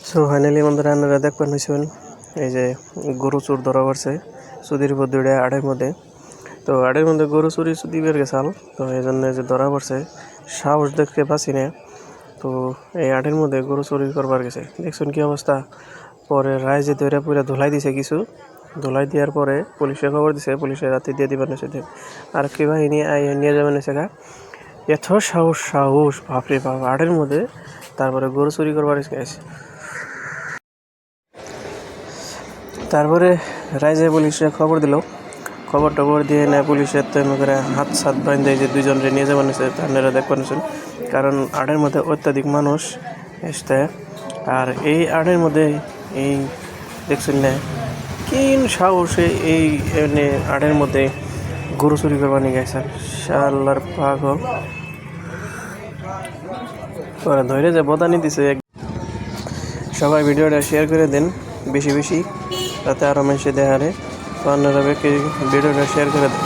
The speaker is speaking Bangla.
সো ফাইনালি বন্ধুরা আপনারা দেখবেন হয়েছেন এই যে গরু চোর ধরা পড়ছে সুদির উপর দুইটা আড়ের মধ্যে। তো আড়ের মধ্যে গরু চুরি দিবের গেছাল, তো এই জন্য যে ধরা পড়ছে সাহস দেখতে পাচ্ছি না। তো এই আড়ের মধ্যে গরু চুরি করবার গেছে, দেখছেন কি অবস্থা। পরে রাইজে ধরে পুরো ধুলাই দিছে, কিছু ধুলাই দেওয়ার পরে পুলিশে খবর দিছে, পুলিশে রাতে দিয়ে দিবেন এসে আর কি বাহিনী নিয়ে যাবেন এসে। এত সাহস সাহস বাপরে বাপ আড়ের মধ্যে, তারপরে গরু চুরি করবার গেছে। তারপরে রাইজে পুলিশে খবর দিল, খবর দিয়ে নেয় পুলিশের তেমন করে হাত সাত বাইন্ধে যে দুইজনরে নিয়ে যাবেন আপনারা দেখবেন। কারণ আড়ের মধ্যে অত্যাধিক মানুষ এসতে, আর এই আড়ের মধ্যে এই দেখছেন না কিন সাহসে এই আড়ের মধ্যে গরু চুরি করবার নিয়ে গেছে। শালার পাগল ওরা ধরে যে বদানি দিছে। সবাই ভিডিওটা শেয়ার করে দেন বেশি বেশি, তাতে আরও মানুষে দেখারে। তো আপনারা ভিডিওটা শেয়ার করে দেন।